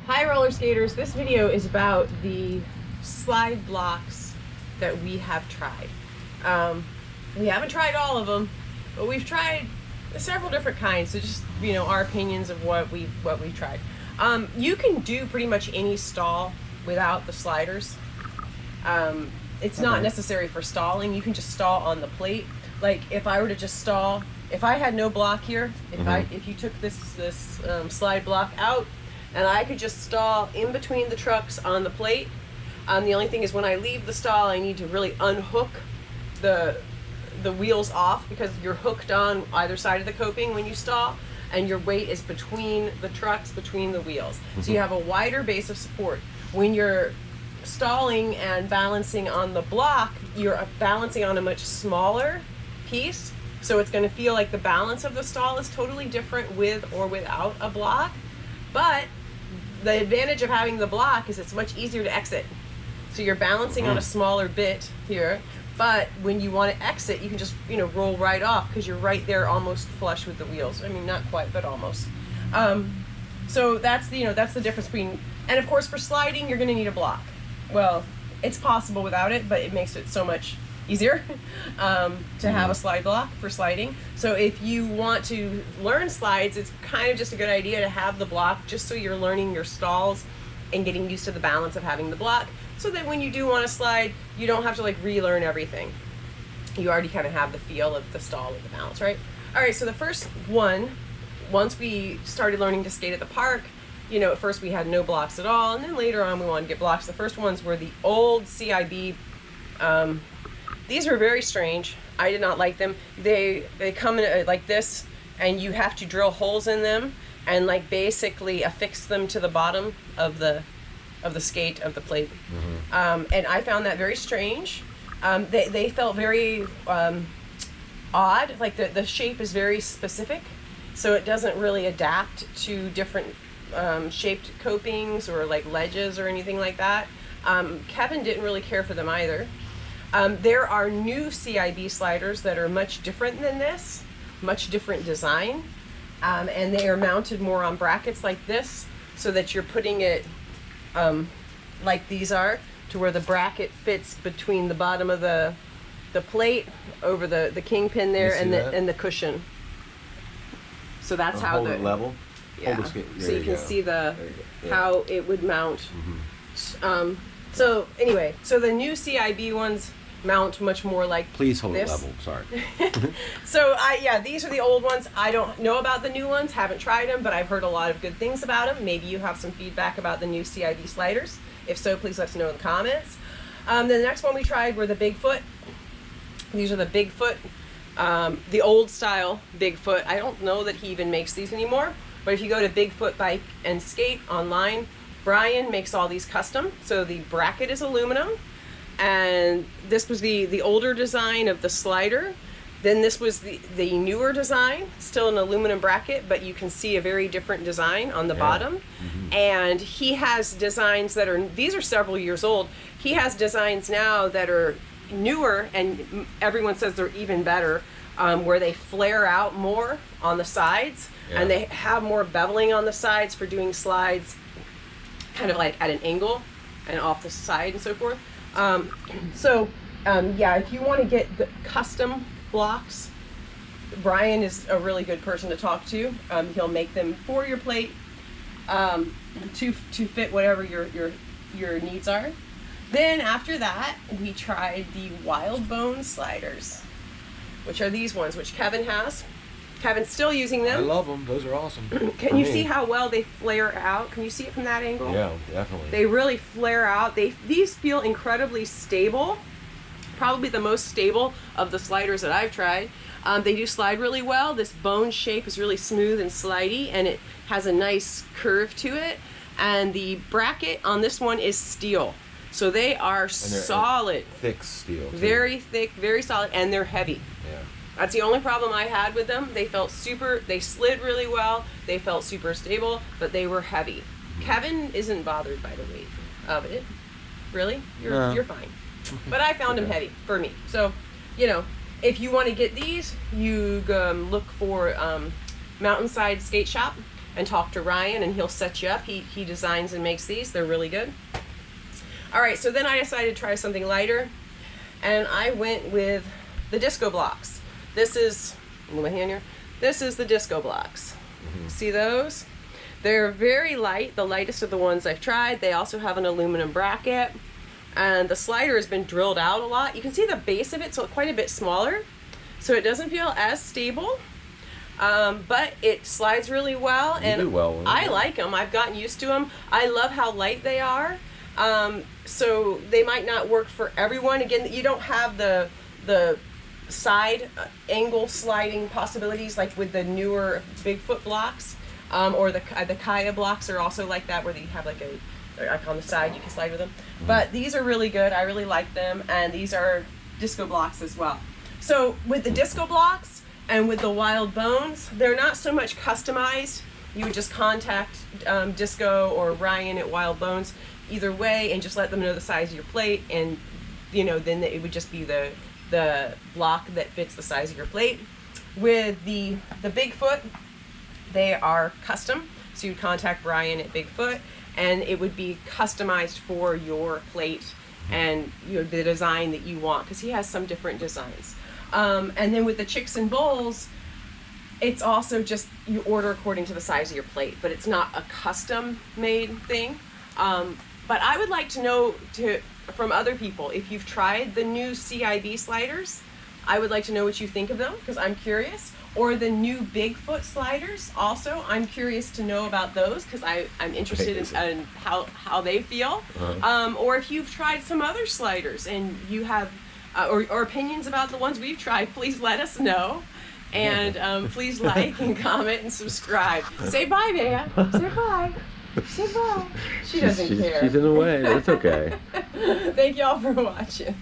Hi roller skaters, this video is about the slide blocks that we have tried. We haven't tried all of them, but we've tried several different kinds, so just, you know, our opinions of what we've tried. You can do pretty much any stall without the sliders. It's not necessary for stalling. You can just stall on the plate. Like if I were to just stall, if I had no block here, if you took this slide block out, and I could just stall in between the trucks on the plate. The only thing is when I leave the stall, I need to really unhook the wheels off, because you're hooked on either side of the coping when you stall, and your weight is between the trucks, between the wheels. So you have a wider base of support. When you're stalling and balancing on the block, you're balancing on a much smaller piece, so it's going to feel like the balance of the stall is totally different with or without a block. But the advantage of having the block is it's much easier to exit. So you're balancing on a smaller bit here, but when you want to exit, you can just, you know, roll right off because you're right there almost flush with the wheels. I mean, not quite, but almost. So that's the, that's the difference between, and of course for sliding, you're going to need a block. Well, it's possible without it, but it makes it so much easier to have a slide block for sliding. So if you want to learn slides, it's kind of just a good idea to have the block, just so you're learning your stalls and getting used to the balance of having the block, so that when you do want to slide, you don't have to like relearn everything. You already kind of have the feel of the stall with the balance, right? All right, so the first one, once we started learning to skate at the park, you know, at first we had no blocks at all, and then later on we wanted to get blocks. The first ones were the old CIB. These were very strange. I did not like them. They come in like this, and you have to drill holes in them and like basically affix them to the bottom of the skate of the plate. And I found that very strange. They felt very odd. Like the shape is very specific, so it doesn't really adapt to different shaped copings or like ledges or anything like that. Kevin didn't really care for them either. There are new CIB sliders that are much different than this, much different design, and they are mounted more on brackets like this, so that you're putting it like these are, to where the bracket fits between the bottom of the plate over the kingpin there and the cushion. So that's how hold it level. Yeah. So you can see how it would mount. So anyway, so the new CIB ones mount much more like Please hold this. it level. Sorry. So yeah, these are the old ones. I don't know about the new ones, haven't tried them, but I've heard a lot of good things about them. Maybe you have some feedback about the new CIB sliders. If so, please let us know in the comments. Then the next one we tried were the Bigfoot. These are the Bigfoot, the old style Bigfoot. I don't know that he even makes these anymore, but if you go to Bigfoot Bike and Skate online, Brian makes all these custom. So the bracket is aluminum, and this was the older design of the slider. Then this was the newer design, still an aluminum bracket, but you can see a very different design on the bottom. And he has designs that are, these are several years old. He has designs now that are newer, and everyone says they're even better, where they flare out more on the sides, and they have more beveling on the sides for doing slides kind of like at an angle and off the side and so forth. Yeah, if you want to get the custom blocks, Brian is a really good person to talk to. He'll make them for your plate to fit whatever your needs are. Then after that, we tried the Wild Bone sliders, which are these ones, which Kevin has. Kevin's still using them. I love them. Those are awesome. Can you see how well they flare out? Can you see it from that angle? Yeah, definitely. They really flare out. These feel incredibly stable. Probably the most stable of the sliders that I've tried. They do slide really well. This bone shape is really smooth and slidey, and it has a nice curve to it. And the bracket on this one is steel. So they are solid. Thick steel. Too. Very thick, very solid, and they're heavy. Yeah. That's the only problem I had with them. They slid really well. They felt super stable, but they were heavy. Kevin isn't bothered by the weight of it. Really? You're fine. But I found them heavy for me. So, you know, if you want to get these, you look for Mountainside Skate Shop. and talk to Ryan, and he'll set you up. He designs and makes these. They're really good. All right, so then I decided to try something lighter, and I went with the disco blocks. This is, move my hand here. This is the disco blocks. See those? They're very light, the lightest of the ones I've tried. They also have an aluminum bracket, and the slider has been drilled out a lot. You can see the base of it, so quite a bit smaller, so it doesn't feel as stable, but it slides really well, and do well with I it. like them. I've gotten used to them. I love how light they are, so they might not work for everyone. Again, you don't have the side angle sliding possibilities like with the newer Bigfoot blocks, or the Kaya blocks are also like that, where they have like on the side you can slide with them. But these are really good. I really like them, and these are disco blocks as well. So with the disco blocks and with the wild bones, they're not so much customized. You would just contact Disco or Ryan at Wild Bones either way, and just let them know the size of your plate, and then it would just be the block that fits the size of your plate. With the Bigfoot, they are custom, so you'd contact Brian at Bigfoot, and it would be customized for your plate and the design that you want, because he has some different designs. And then with the Chicks and Bowls, it's also just you order according to the size of your plate, but it's not a custom made thing. But I would like to know from other people, if you've tried the new CIB sliders. I would like to know what you think of them, because I'm curious. Or the new Bigfoot sliders also. I'm curious to know about those, because I'm interested in how they feel. Or if you've tried some other sliders and you have or opinions about the ones we've tried, please let us know. And please like and comment and subscribe. Say bye, Bea. Say bye. Say bye. She doesn't care. She's in the way. It's okay. Thank y'all for watching.